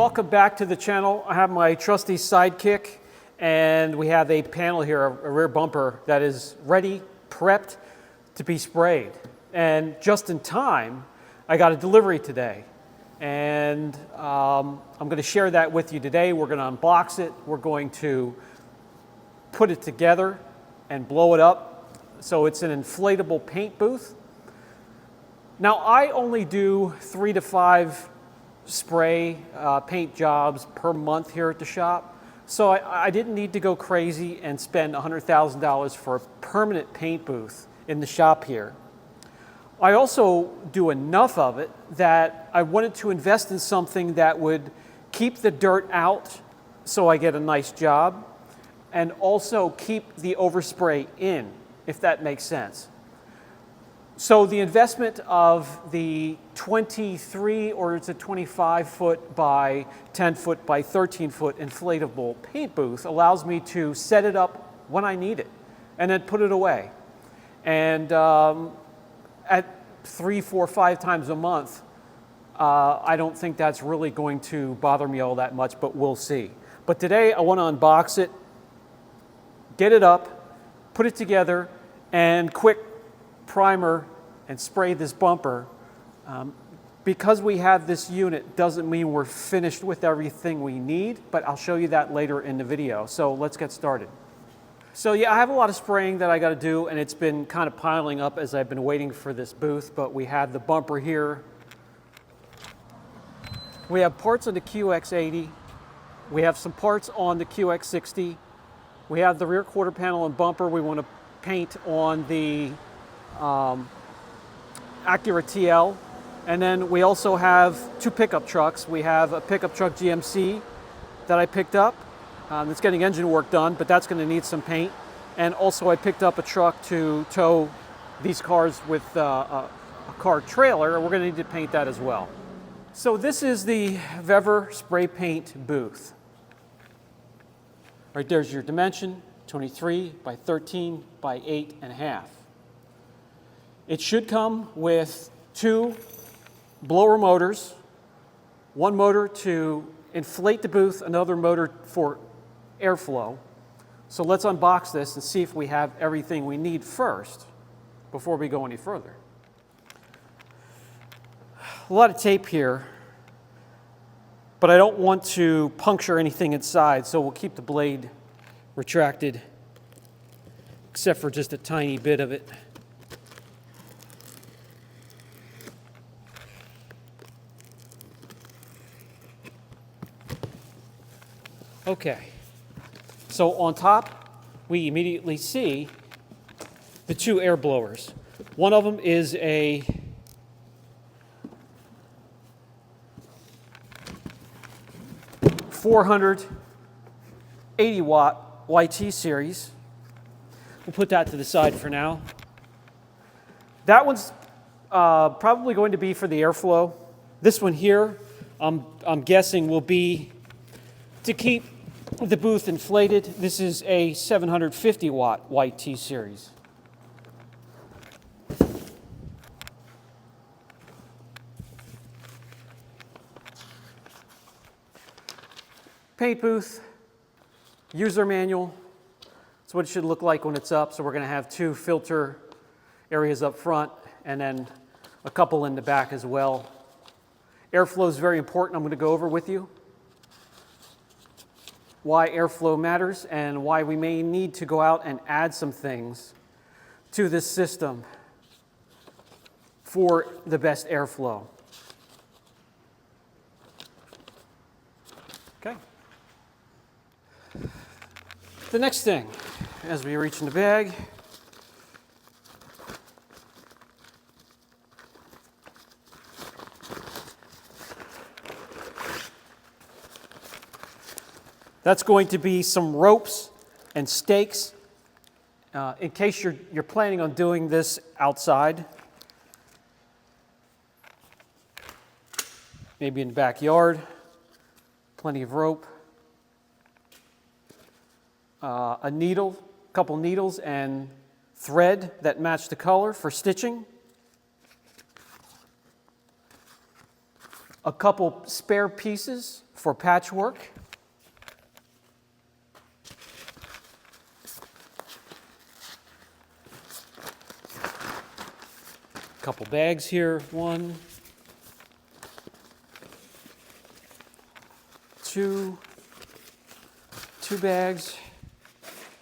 welcome back to the channel. I have my trusty sidekick, and we have a panel here, a rear bumper that is ready, prepped to be sprayed. And just in time, I got a delivery today. And I'm going to share that with you today. We're going to unbox it. We're going to put it together and blow it up. So it's an inflatable paint booth. Now, I only do 3 to 5 spray paint jobs per month here at the shop. So I didn't need to go crazy and spend $100,000 for a permanent paint booth in the shop here. I also do enough of it that I wanted to invest in something that would keep the dirt out so I get a nice job, and also keep the overspray in, if that makes sense. So the investment of the 23 or it's a 25 foot by 10 foot by 13 foot inflatable paint booth allows me to set it up when I need it and then put it away. And at 3, 4, 5 times a month, I don't think that's really going to bother me all that much, but we'll see. But today I want to unbox it, get it up, put it together, and quick primer and spray this bumper. Because we have this unit doesn't mean we're finished with everything we need, but I'll show you that later in the video. So let's get started. So yeah, I have a lot of spraying that I got to do, and it's been kind of piling up as I've been waiting for this booth, but we have the bumper here. We have parts on the QX80. We have some parts on the QX60. We have the rear quarter panel and bumper we want to paint on the Acura TL. And then we also have 2 pickup trucks. We have a pickup truck GMC that I picked up. It's getting engine work done, but that's going to need some paint. And also I picked up a truck to tow these cars with a car trailer, and we're going to need to paint that as well. So this is the Vevor spray paint booth. Right there's your dimension, 23 by 13 by 8.5. It should come with 2 blower motors, 1 motor to inflate the booth, another motor for airflow. So let's unbox this and see if we have everything we need first before we go any further. A lot of tape here, but I don't want to puncture anything inside, so we'll keep the blade retracted, except for just a tiny bit of it. Okay, so on top, we immediately see the 2 air blowers. One of them is a $480-watt YT series. We'll put that to the side for now. That one's probably going to be for the airflow. This one here, I'm guessing will be to keep the booth inflated. This is a 750-watt YT series. Paint booth, user manual. That's what it should look like when it's up. So we're going to have 2 filter areas up front and then a couple in the back as well. Airflow is very important. I'm going to go over with you why airflow matters and why we may need to go out and add some things to this system for the best airflow. Okay. The next thing, as we reach in the bag, that's going to be some ropes and stakes in case you're planning on doing this outside, maybe in the backyard. Plenty of rope, a needle, a couple needles, and thread that match the color for stitching. A couple spare pieces for patchwork. Couple bags here. 1, 2 bags,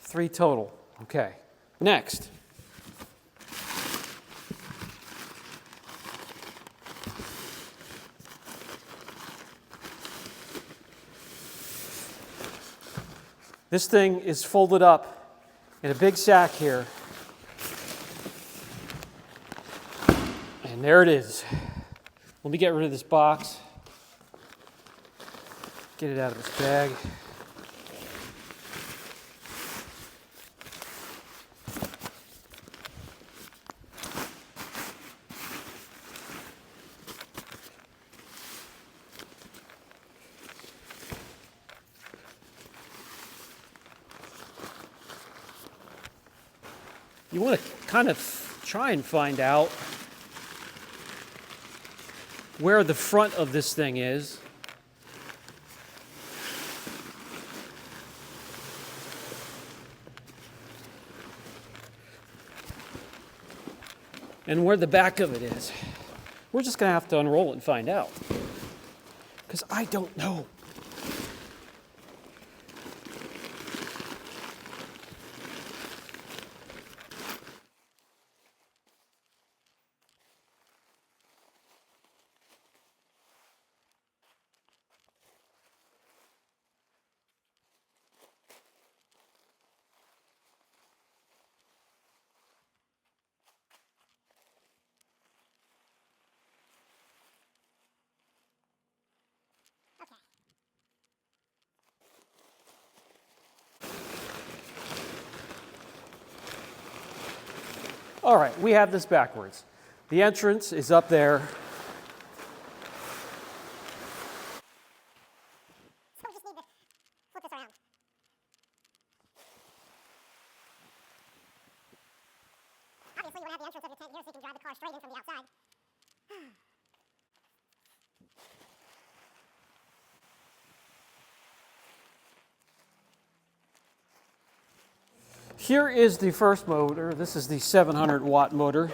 3 total. Okay. Next. This thing is folded up in a big sack here. And there it is. Let me get rid of this box. Get it out of this bag. You want to kind of try and find out where the front of this thing is. And where the back of it is. We're just going to have to unroll it and find out. Because I don't know. All right, we have this backwards. The entrance is up there. So we just need to flip this around. Obviously, you want to have the entrance of your tent here so you can drive the car straight in from the outside. Here is the first motor. This is the 700 watt motor.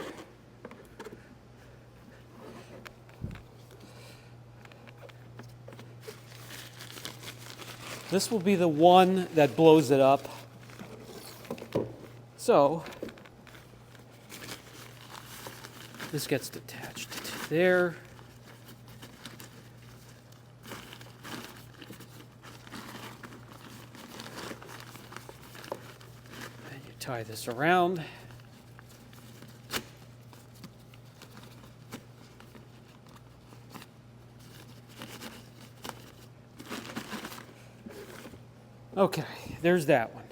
This will be the one that blows it up. So, this gets attached to there. Tie this around. Okay, there's that one.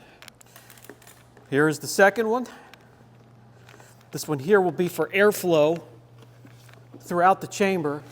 Here's the second one. This one here will be for airflow throughout the chamber.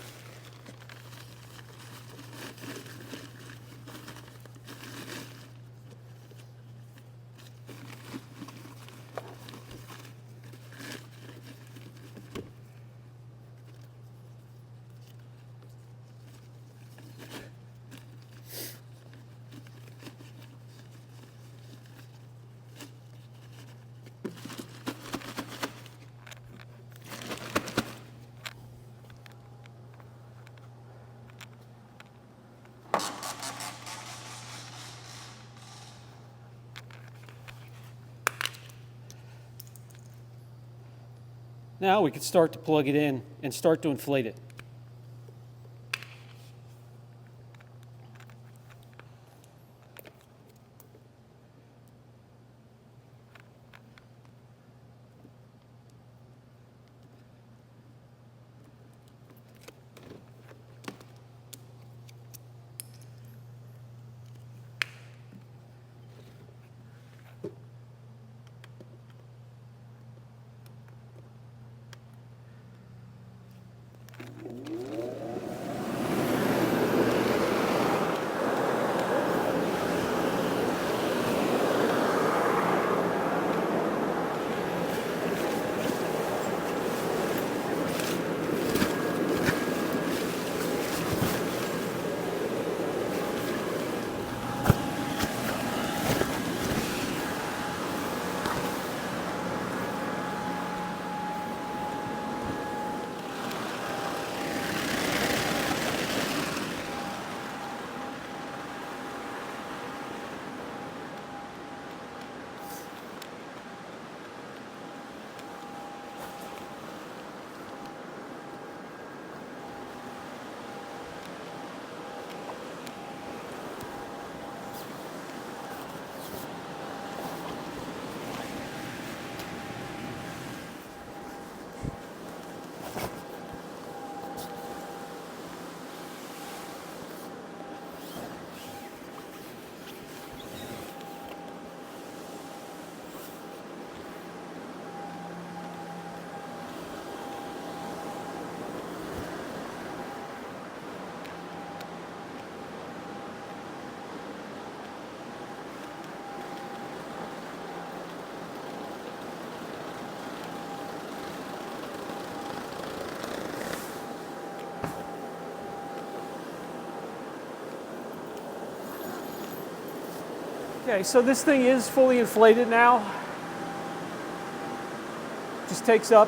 Now we can start to plug it in and start to inflate it. Okay, so this thing is fully inflated now. Just takes up,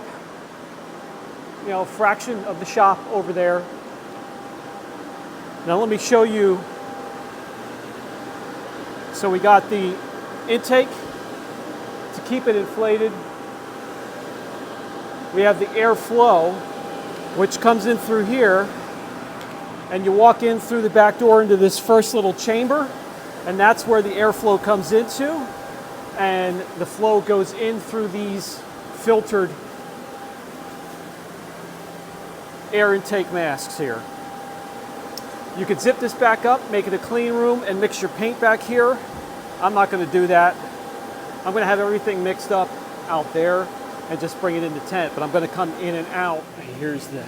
a fraction of the shop over there. Now let me show you. So we got the intake to keep it inflated. We have the airflow, which comes in through here, and you walk in through the back door into this first little chamber, and that's where the airflow comes into, and the flow goes in through these filtered air intake masks here. You could zip this back up, make it a clean room, and mix your paint back here. I'm not going to do that. I'm going to have everything mixed up out there and just bring it in the tent, but I'm going to come in and out. Here's the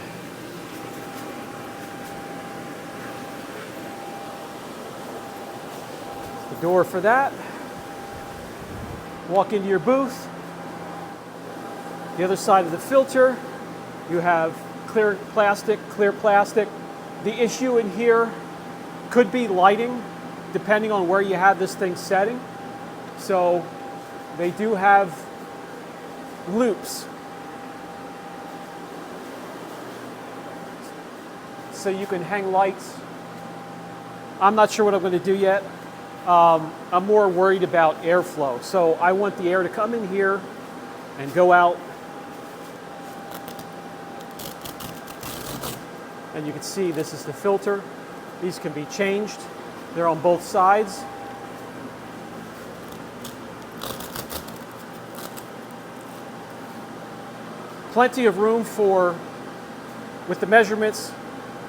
door for that. Walk into your booth. The other side of the filter, you have clear plastic. The issue in here could be lighting, depending on where you have this thing setting. So they do have loops. So you can hang lights. I'm not sure what I'm going to do yet. I'm more worried about airflow. So I want the air to come in here and go out. And you can see this is the filter. These can be changed. They're on both sides. Plenty of room with the measurements,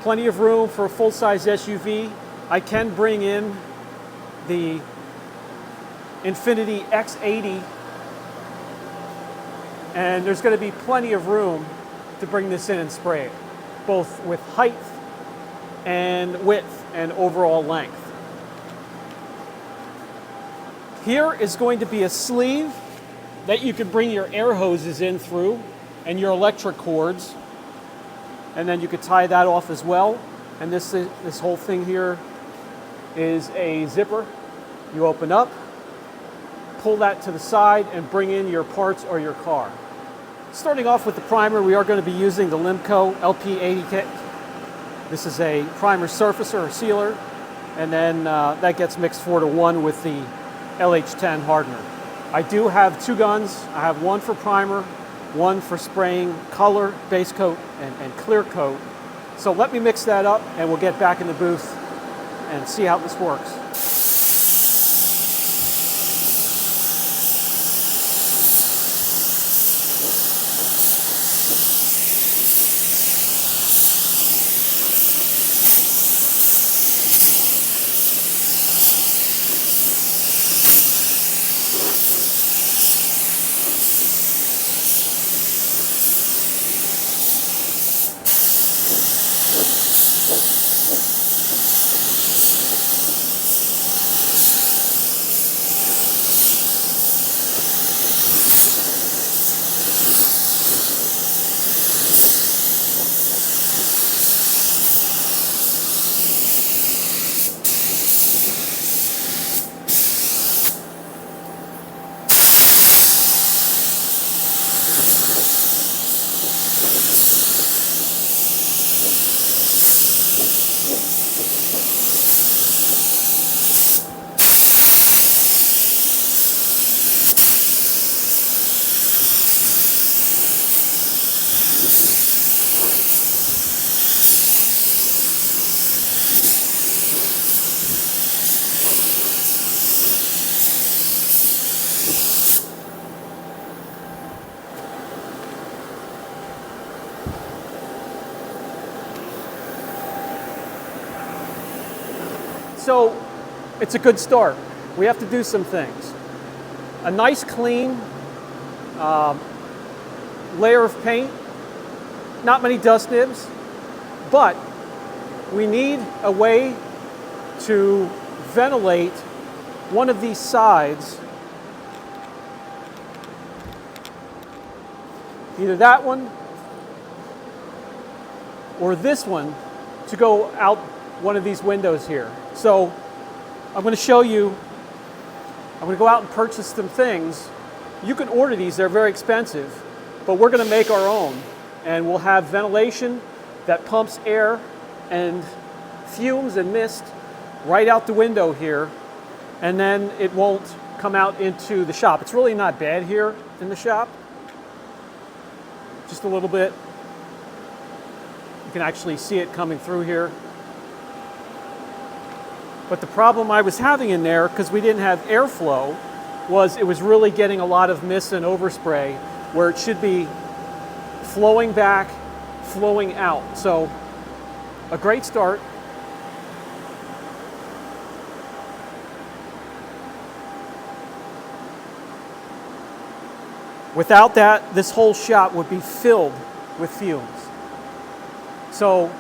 plenty of room for a full-size SUV. I can bring in the Infiniti X80, and there's going to be plenty of room to bring this in and spray it, both with height and width and overall length. Here is going to be a sleeve that you can bring your air hoses in through and your electric cords, and then you could tie that off as well. And this whole thing here is a zipper. You open up, pull that to the side, and bring in your parts or your car. Starting off with the primer, we are going to be using the Limco LP80 kit. This is a primer surfacer or sealer, and then that gets mixed 4-to-1 with the LH10 hardener. I do have two guns. I have one for primer, one for spraying color, base coat, and clear coat. So let me mix that up, and we'll get back in the booth and see how this works. So it's a good start. We have to do some things. A nice clean layer of paint, not many dust nibs, but we need a way to ventilate one of these sides, either that one or this one, to go out one of these windows here. So I'm going to show you I'm going to go out and purchase some things. You can order these, they're very expensive, but we're going to make our own. And we'll have ventilation that pumps air and fumes and mist right out the window here, and then it won't come out into the shop. It's really not bad here in the shop. Just a little bit. You can actually see it coming through here. But the problem I was having in there, because we didn't have airflow, was it was really getting a lot of mist and overspray where it should be flowing back, flowing out. So a great start. Without that, this whole shop would be filled with fumes. So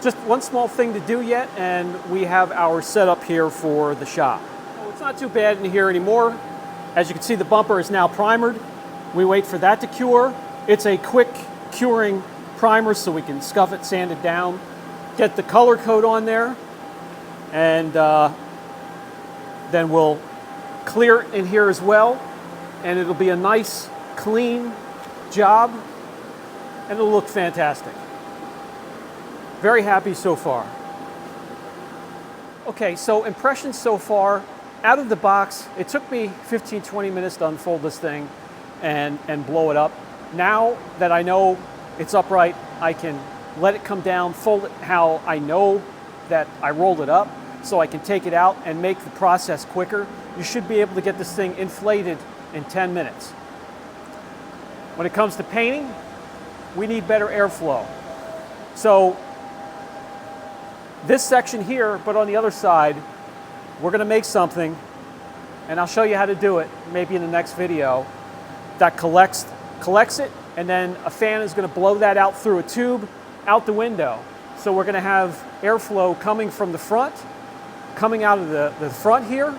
just one small thing to do yet, and we have our setup here for the shop. So it's not too bad in here anymore. As you can see, the bumper is now primered. We wait for that to cure. It's a quick curing primer, so we can scuff it, sand it down, get the color coat on there, and then we'll clear it in here as well, and it'll be a nice, clean job, and it'll look fantastic. Very happy so far. Okay, so impressions so far. Out of the box, it took me 15-20 minutes to unfold this thing and blow it up. Now that I know it's upright, I can let it come down, fold it how I know that I rolled it up, so I can take it out and make the process quicker. You should be able to get this thing inflated in 10 minutes. When it comes to painting, we need better airflow. So this section here, but on the other side, we're going to make something, and I'll show you how to do it maybe in the next video, that collects it, and then a fan is going to blow that out through a tube out the window. So we're going to have airflow coming from the front, coming out of the front here.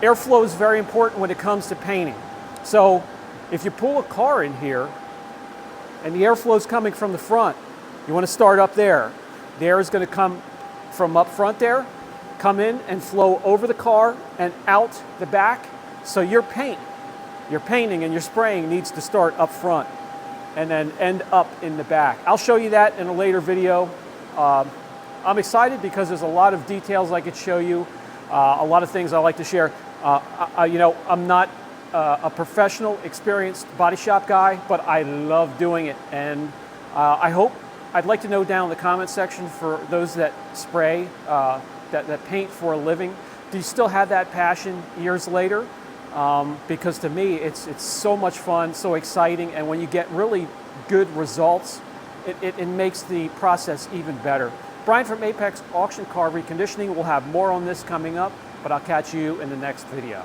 Airflow is very important when it comes to painting. So if you pull a car in here and the airflow is coming from the front, you want to start up there. The air is going to come from up front there, come in and flow over the car and out the back. So your painting and your spraying needs to start up front and then end up in the back. I'll show you that in a later video. I'm excited because there's a lot of details I could show you, a lot of things I like to share. I'm not a professional, experienced body shop guy, but I love doing it. And I'd like to know down in the comment section for those that spray, that paint for a living, do you still have that passion years later? Because to me, it's so much fun, so exciting, and when you get really good results, it makes the process even better. Brian from Apex Auction Car Reconditioning will have more on this coming up, but I'll catch you in the next video.